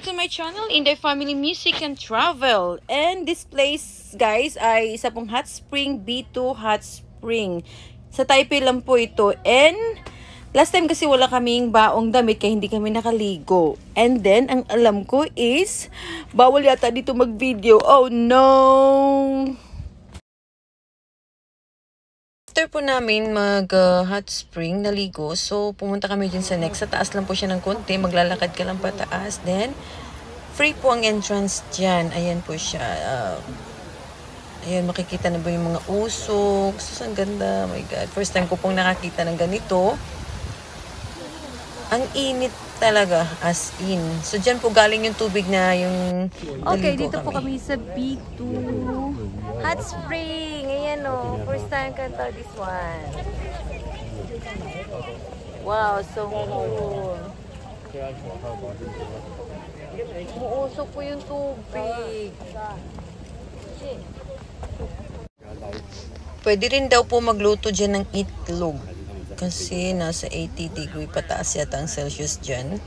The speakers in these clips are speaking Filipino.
back to my channel, Inday Family Music and Travel. And this place, guys, ay isa pong hot spring, B2 hot spring. Sa Taipei lang po ito. And last time kasi wala kaming baong damit kaya hindi kami nakaligo. And then, ang alam ko is, bawal yata dito mag-video. Oh no! After po namin mag-hot spring, naligo, so pumunta kami dyan sa next. Sa taas lang po siya ng konti, maglalakad ka lang pataas. Then, free po ang entrance dyan. Ayan po siya. Ayan, makikita na ba yung mga usok. So, ang ganda. Oh my God. First time ko pong nakakita ng ganito. Ang init talaga, as in. So, dyan po galing yung tubig na yung okay, dito po kami sa B2 Hot Spring. Ayan o. First time kanta this one. Wow, so cool. Umuusok po yung tubig. Pwede rin daw po magluto dyan ng itlog. Kasi nasa 80 degree pataas yata ang Celsius dyan.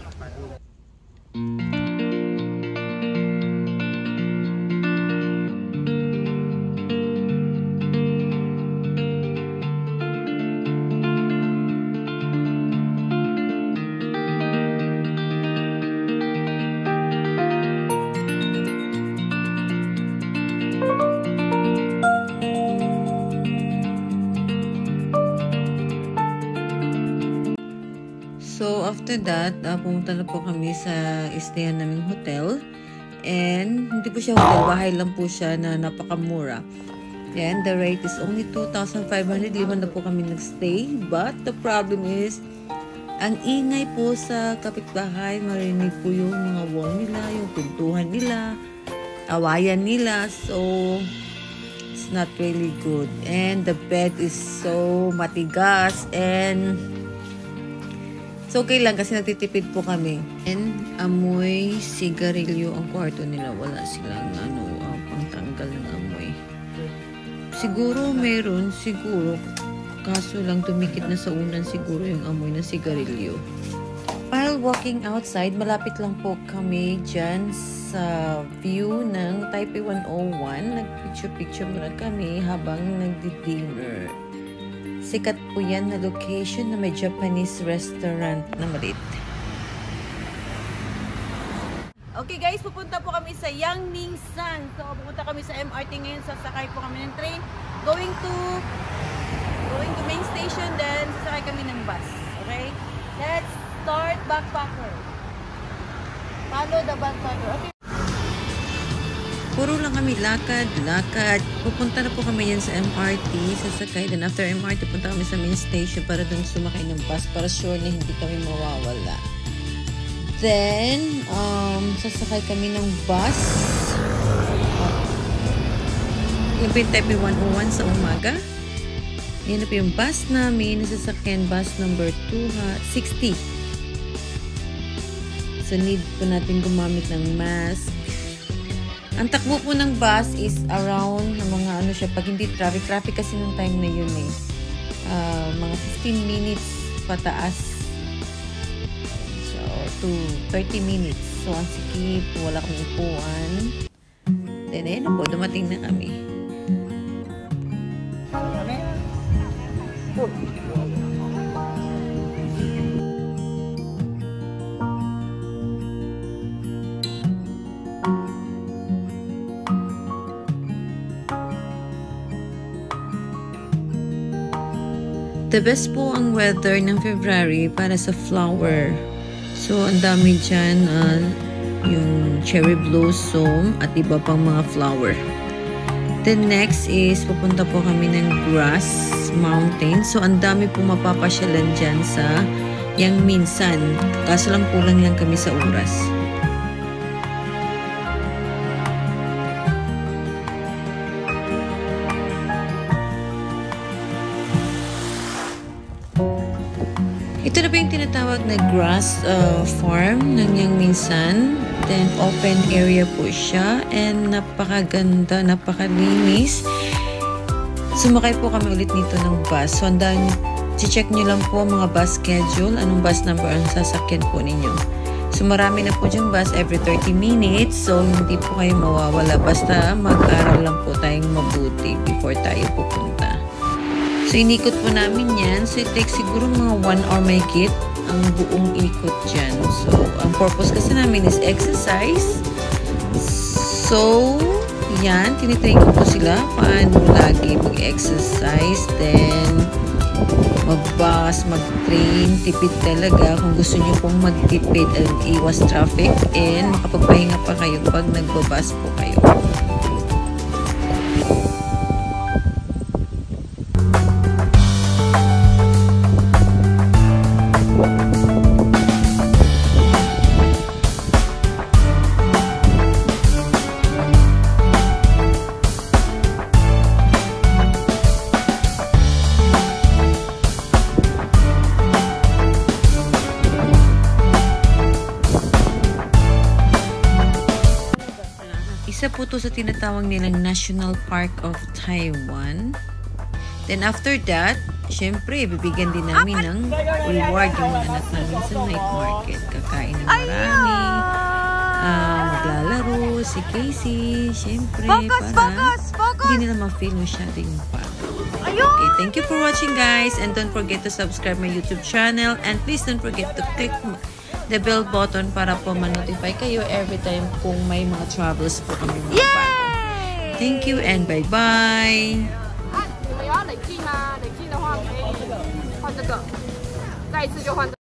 So, after that, pumunta na po kami sa stayan naming hotel. And, hindi po siya hotel, bahay lang po siya na napakamura. And, the rate is only 2,500. Liman na po kami nagstay. But, the problem is, ang ingay po sa kapitbahay. Marinig po yung mga wall nila, yung pintuhan nila, awayan nila. So, it's not really good. And, the bed is so matigas and so, okay lang kasi nagtitipid po kami. And amoy sigarilyo ang kwarto nila. Wala silang pangtanggal ng amoy. Siguro meron, siguro. Kaso lang tumikit na sa unan siguro yung amoy ng sigarilyo. While walking outside, malapit lang po kami dyan sa view ng Taipei 101. Nagpicture-picture muna kami habang nagdi-dinner. Sikat po yan na location na may Japanese restaurant na maliit. Okay guys, pupunta po kami sa Yangmingshan. So, pupunta kami sa MRT ngayon. Sasakay po kami ng train. Going to main station. Then, sasakay kami ng bus. Okay? Let's start backpacker. Follow the backpacker. Okay? Puro lang kami lakad. Pupunta na po kami yan sa MRT, sasakay. Then after MRT, punta kami sa main station para dun sumakay ng bus para sure na hindi kami mawawala. Then, sasakay kami ng bus. Yung Taipei 101 sa umaga. Yan na po yung bus namin. Nasasakyan bus number 260. So, need po natin gumamit ng mask. Ang takbo po ng bus is around mga pag hindi traffic kasi nung time na yun mga 15 minutes pataas. So, to 30 minutes. So, ang sikip, wala kami upuan. Then, ayun po, dumating na kami. The best po ang weather ng February para sa flower. So, ang dami dyan, yung cherry blossom at iba pang mga flower. Then next is, pupunta po kami ng Grass Mountain. So, ang dami po mapapasyalan dyan sa Yangmingshan. Kaso lang kulang lang kami sa oras. Ito na po yung tinatawag na grass farm ng Yangmingshan. Then, open area po siya. And napakaganda, napakalinis. Sumakay po kami ulit nito ng bus. So, check nyo lang po ang mga bus schedule. Anong bus number ang sasakyan po ninyo. So, marami na po diyang bus every 30 minutes. So, hindi po kayo mawawala. Basta mag-aral lang po tayong mabuti before tayo pupunta. So, inikot po namin yan. So, it takes siguro mga 1 hour mahigit ang buong ikot dyan. So, ang purpose kasi namin is exercise. So, yan. Tinitrain ko po sila paano lagi mag-exercise. Then, mag-bus, mag-train, tipid talaga kung gusto nyo pong magtipid at iwas traffic and makapagpahinga pa kayo pag nagbabas po kayo. Isa po to sa tinatawag nilang National Park of Taiwan. Then after that, syempre, bibigyan din namin ng reward yung mga anak namin sa night market. Kakain ng marami, maglalaro, si Casey, syempre, para hindi nila ma-feel masyado yung pagod. Okay, thank you for watching guys, and don't forget to subscribe my YouTube channel, and please don't forget to click the bell button para po ma-notify kayo every time kung may mga travels po kami mga bago. Thank you and bye-bye! 你们要累计吗？累计的话可以换这个，再一次就换这个。